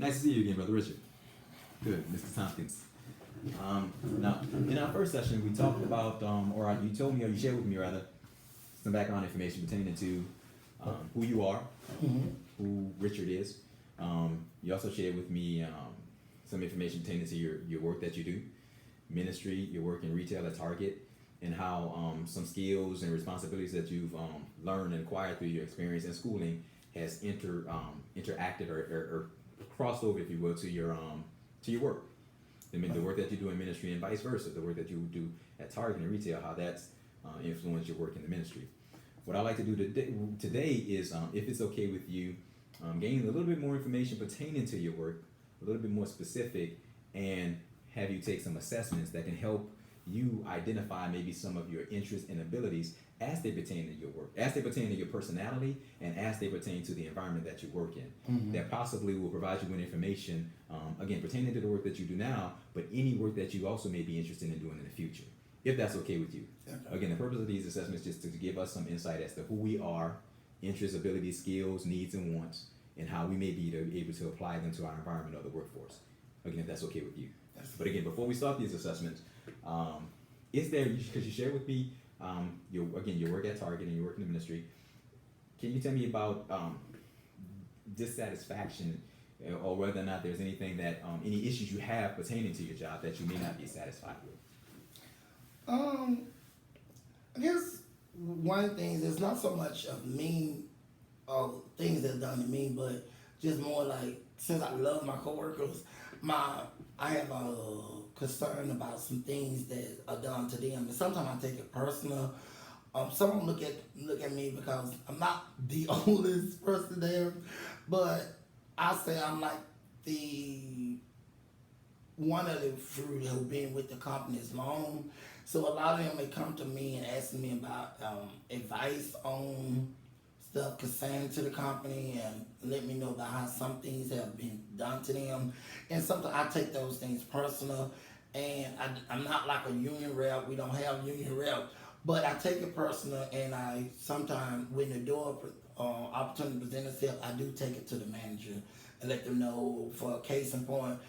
Nice to see you again, Brother Richard. Good, Mr. Tompkins. Now, in our first session, we talked about, you told me, or you shared with me rather, some background information pertaining to who you are, who Richard is. You also shared with me some information pertaining to your work that you do, ministry, your work in retail at Target, and how some skills and responsibilities that you've learned and acquired through your experience in schooling has interacted or crossed over, if you will, to your work. I mean, the work that you do in ministry and vice versa, the work that you do at Target and retail, how that's influenced your work in the ministry. What I'd like to do today is, if it's okay with you, gain a little bit more information pertaining to your work, a little bit more specific, and have you take some assessments that can help you identify maybe some of your interests and abilities as they pertain to your work, as they pertain to your personality, and as they pertain to the environment that you work in. That possibly will provide you with information, again, pertaining to the work that you do now, but any work that you also may be interested in doing in the future, if that's okay with you. Okay. Again, the purpose of these assessments is just to give us some insight as to who we are, interests, abilities, skills, needs, and wants, and how we may be able to apply them to our environment or the workforce. Again, if that's okay with you. But again, before we start these assessments, is there, because you shared with me, your work at Target and your work in the ministry, can you tell me about dissatisfaction, or whether or not there's anything that, any issues you have pertaining to your job that you may not be satisfied with? I guess one of the things, it's not so much of me or things that's done to me, but just more like, since I love my coworkers, I have a concern about some things that are done to them, and sometimes I take it personal. Someone look at me because I'm not the oldest person there, but I say I'm like the one of the few who've been with the company as long. So a lot of them may come to me and ask me about advice on stuff concerning to the company, and let me know about how some things have been done to them. And sometimes I take those things personal, and I'm not like a union rep. We don't have union rep, but I take it personal, and I sometimes when the door opportunity presents itself, I do take it to the manager and let them know. For a case in point,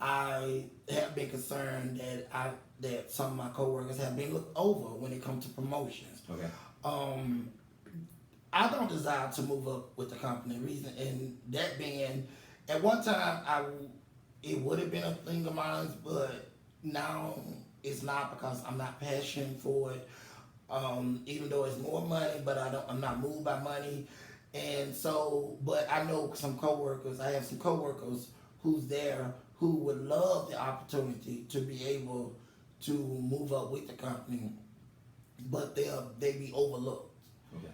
I have been concerned that some of my coworkers have been looked over when it comes to promotions. Okay. I don't desire to move up with the company. Reason, and that being, at one time it would have been a thing of mine, but now it's not, because I'm not passionate for it. Even though it's more money, but I'm not moved by money, and so. But I know some coworkers. I have some coworkers who's there who would love the opportunity to be able to move up with the company, but they be overlooked. Okay.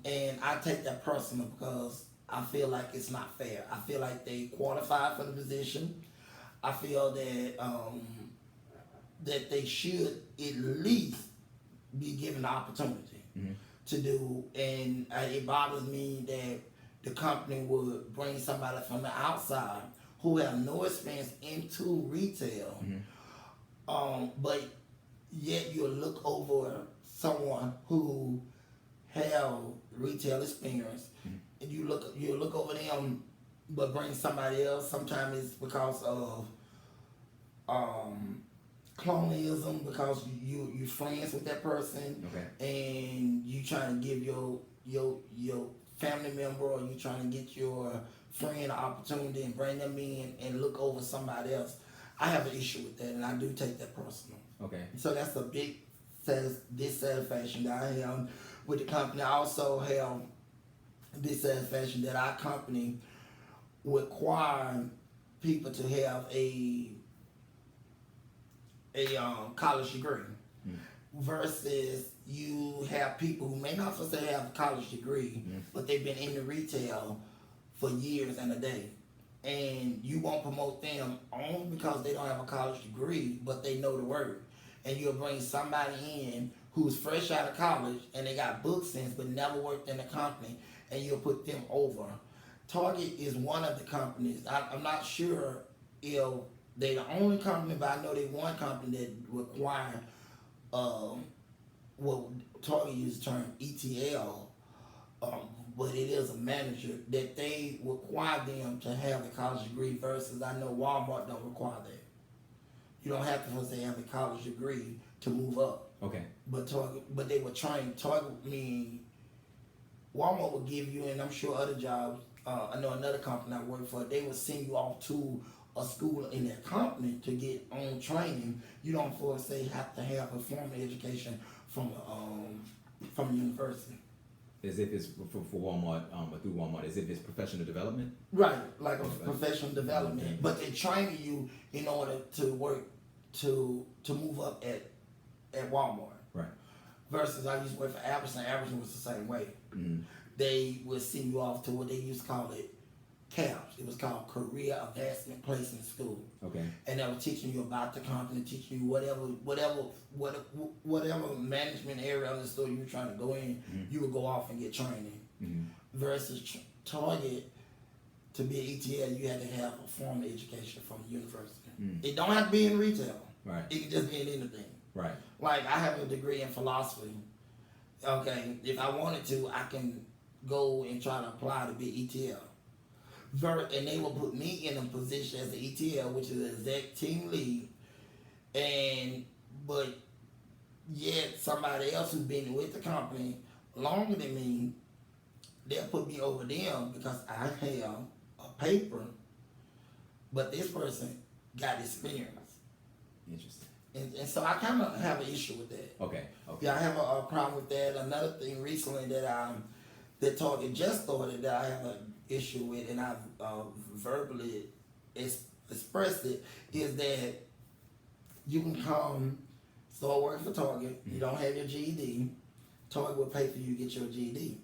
And I take that personal because I feel like it's not fair. I feel like they qualified for the position. I feel that that they should at least be given the opportunity to do. And it bothers me that the company would bring somebody from the outside who have no experience into retail, but yet you'll look over someone who have retail experience, and you look over them, but bring somebody else. Sometimes it's because of colonialism, because you friends with that person, okay, and you trying to give your family member, or you trying to get your friend an opportunity and bring them in and look over somebody else. I have an issue with that, and I do take that personal. Okay. So that's a big dissatisfaction that I have with the company. I also have dissatisfaction that our company require people to have a college degree, versus you have people who may not say have a college degree, but they've been in the retail for years and a day, and you won't promote them only because they don't have a college degree, but they know the word. And you'll bring somebody in who's fresh out of college and they got book sense but never worked in the company, and you'll put them over. Target is one of the companies. I'm not sure if they're the only company, but I know they one company that require what Target uses the term ETL, but it is a manager that they require them to have a college degree versus I know Walmart don't require that. You don't have to first have a college degree to move up. Okay. But they were trying Target me. Walmart would give you, and I'm sure other jobs. I know another company I work for. They would send you off to a school in their company to get on training. You don't, for say, have to have a formal education from a university. As if it's for Walmart, or through Walmart, as if it's professional development? Right, like a professional development. Okay. But they're training you in order to work to move up at Walmart. Right. Versus I used to work for Albertson. Albertson was the same way. Mm-hmm. They would send you off to what they used to call it CAPS. It was called Career Advancement Placement School. Okay. And they were teaching you about the company, teaching you whatever management area of the store you were trying to go in, you would go off and get training. Mm-hmm. Versus Target, to be an ETL, you had to have a formal education from the university. Mm. It don't have to be in retail. Right. It can just be in anything. Right. Like I have a degree in philosophy. Okay, if I wanted to, I can go and try to apply to be ETL. And they will put me in a position as an ETL, which is an exec team lead. But yet somebody else who's been with the company longer than me, they'll put me over them because I have a paper, but this person got experience. Interesting. And so I kind of have an issue with that. Okay. Okay. Yeah, I have a problem with that. Another thing recently that Target just started that I have an issue with, and I've verbally expressed it, is that you can come start working for Target. You don't have your GED. Target will pay for you to get your GED.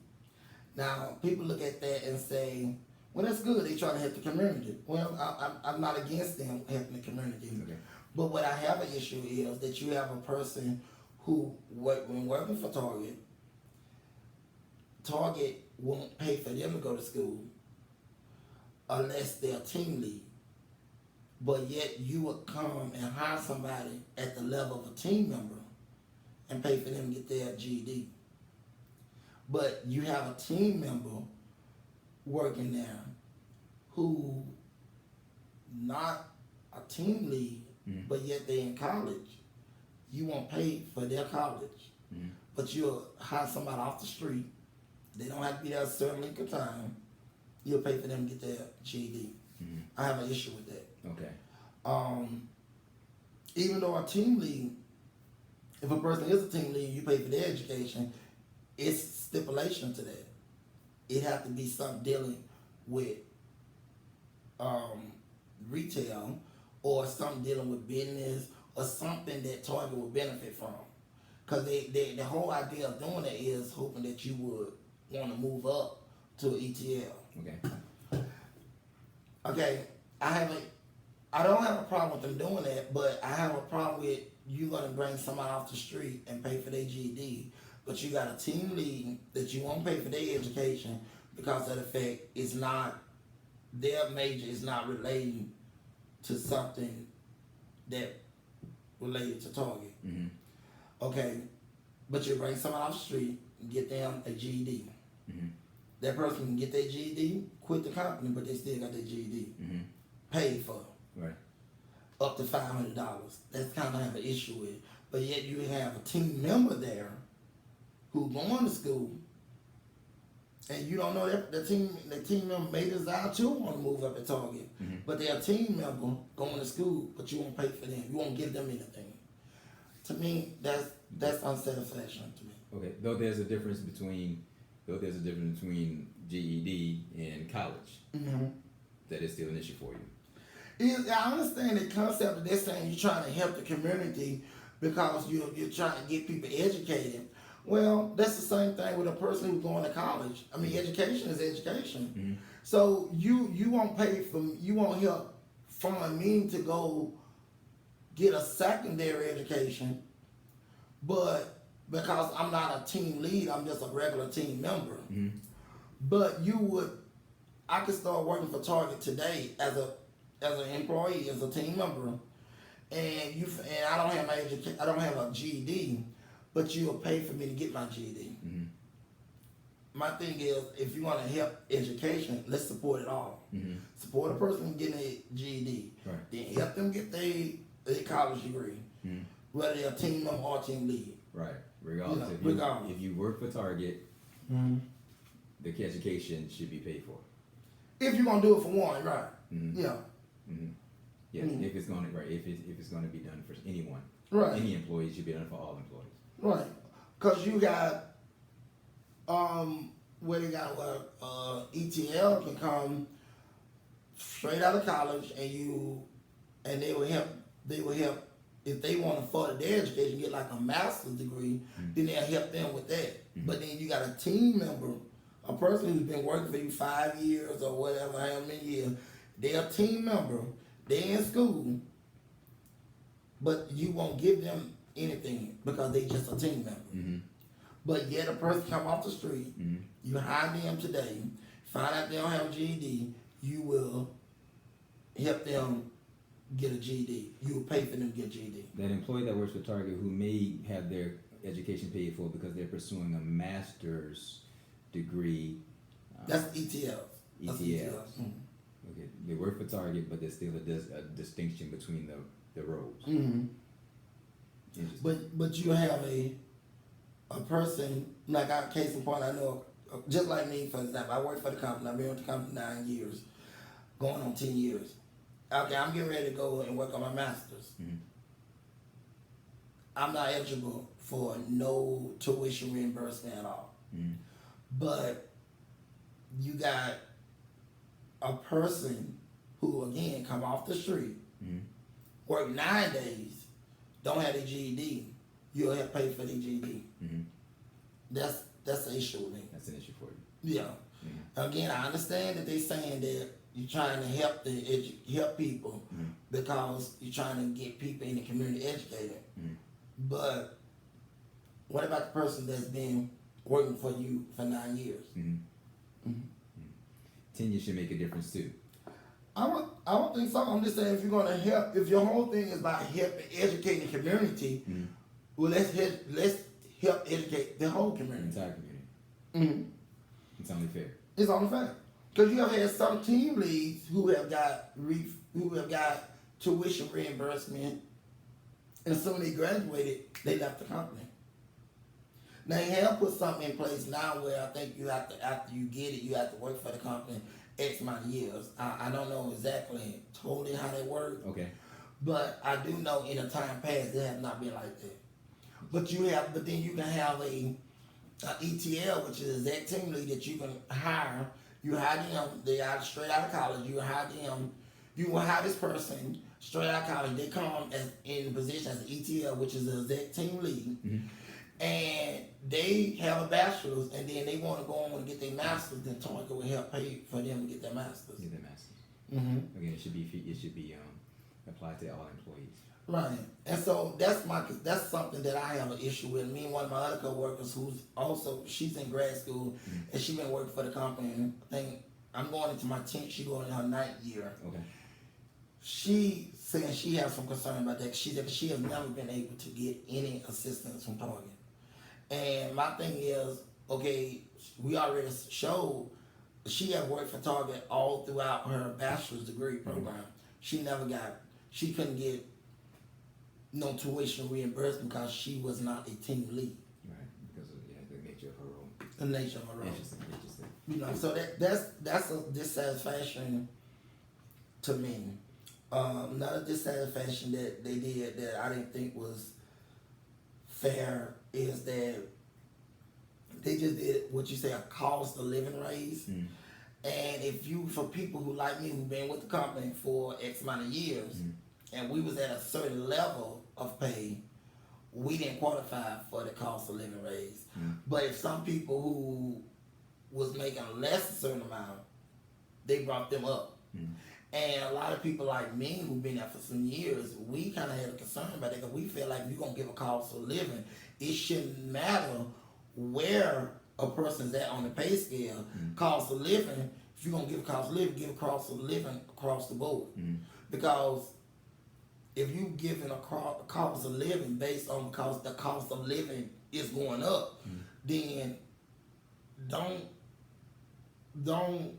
Now, people look at that and say, well, that's good. They try to help the community. Well, I'm not against them helping the community. Okay. But what I have an issue is that you have a person who, when working for Target won't pay for them to go to school unless they're team lead. But yet you would come and hire somebody at the level of a team member and pay for them to get their GED. But you have a team member working there who not a team lead, but yet they're in college. You won't pay for their college, but you'll hire somebody off the street. They don't have to be there a certain length of time. You'll pay for them to get their GED. I have an issue with that. Okay. Even though a team lead, if a person is a team lead, you pay for their education, it's stipulation to that. It have to be something dealing with retail or something dealing with business or something that Target would benefit from. Because the whole idea of doing that is hoping that you would want to move up to an ETL. Okay. Okay, I don't have a problem with them doing that, but I have a problem with you gonna bring somebody off the street and pay for their GED, but you got a team lead that you won't pay for their education because of the fact it's not, their major is not relating to something that related to Target. Okay, but you bring somebody off the street and get them a GED. That person can get their GED, quit the company, but they still got their GED. Paid for. Right. Up to $500. That's kind of have an issue with. But yet you have a team member there who going to school, and you don't know that the team member may desire to want to move up at Target, but they're a team member going to school, but you won't pay for them. You won't give them anything. To me, that's unsatisfactory to me. Okay. Though there's a difference between GED and college, that is still an issue for you. I understand the concept that they're saying you're trying to help the community because you're trying to get people educated. Well, that's the same thing with a person who's going to college. I mean, education is education. So you won't help fund me to go get a secondary education, but because I'm not a team lead, I'm just a regular team member. But I could start working for Target today as an employee, as a team member, and I don't have I don't have a GED, but you'll pay for me to get my GED. my thing is, if you want to help education, let's support it all. Support a person getting a GED. Right. Then help them get their college degree, whether they're a team member or team lead. Right. Regardless, You know, if you work for Target, the education should be paid for. If you're gonna do it for one, right? Yeah. Yes, if it's gonna if it's gonna be done for anyone, Right. any employee, it should be done for all employees. Right. Cause you got where they got ETL can come straight out of college and they will help if they want to further their education, get like a master's degree, then they'll help them with that. But then you got a team member, a person who's been working for you 5 years or whatever, how many years, they're a team member, they're in school, but you won't give them anything because they just a team member. But yet a person come off the street, you hire them today, find out they don't have a GED, you will help them get a GED. You will pay for them to get a GED. That employee that works for Target who may have their education paid for because they're pursuing a master's degree. That's ETLs. That's ETLs. Okay, they work for Target, but there's still a distinction between the roles. Interesting. But you have a person, like our case in point, I know, just like me, for example, I work for the company. I've been with the company 9 years, going on 10 years. Okay, I'm getting ready to go and work on my master's. I'm not eligible for no tuition reimbursement at all. But you got a person who, again, come off the street, work 9 days, don't have a GED, you'll have to pay for the GED. That's an issue with me. That's an issue for you. Yeah. Again, I understand that they're saying that you're trying to help help people because you're trying to get people in the community educated. But what about the person that's been working for you for 9 years? 10 years should make a difference too. I don't think so. I'm just saying, if you're gonna help, if your whole thing is about helping educate the community, well, let's help educate the whole The community. entire community. It's only fair. It's on the fact, because you have had some team leads who have got tuition reimbursement, and as soon as they graduated, they left the company. Now they have put something in place now where I think you have to, after you get it, you have to work for the company X amount of years. I don't know exactly totally how they work, Okay. but I do know in a time past it has not been like that. But then you can have a ETL, which is exec team lead that you can hire. You hire them, they are straight out of college. You hire them, you will hire this person straight out of college. They come in position as an ETL, which is an exec team lead. And they have a bachelor's, and then they want to go on and get their master's. Then Target will help pay for them to get their master's. Get the masters. Again, it should be applied to all employees. Right, and so that's something that I have an issue with. Me and one of my other coworkers, she's in grad school, and she's been working for the company. And I think I'm going into my 10th. She's going in her 9th year. Okay. She saying she has some concern about that. She said she has never been able to get any assistance from Target. And my thing is, okay, we already showed she had worked for Target all throughout her bachelor's degree program. She couldn't get no tuition reimbursement because she was not a team lead. Right, because of the nature of her role. The nature of her role. Interesting. You know, so that's a dissatisfaction to me. Another dissatisfaction that they did that I didn't think was fair is that they just did what you say a cost of living raise. And for people who like me who've been with the company for X amount of years, and we was at a certain level of pay, we didn't qualify for the cost of living raise. But if some people who was making less a certain amount, they brought them up. And a lot of people like me who've been there for some years, we kind of had a concern about that because we feel like if you're going to give a cost of living, it shouldn't matter where a person's at on the pay scale. Cost of living, if you're going to give a cost of living, give a cost of living across the board. Because if you giving a cost of living based on the cost of living is going up, then don't limit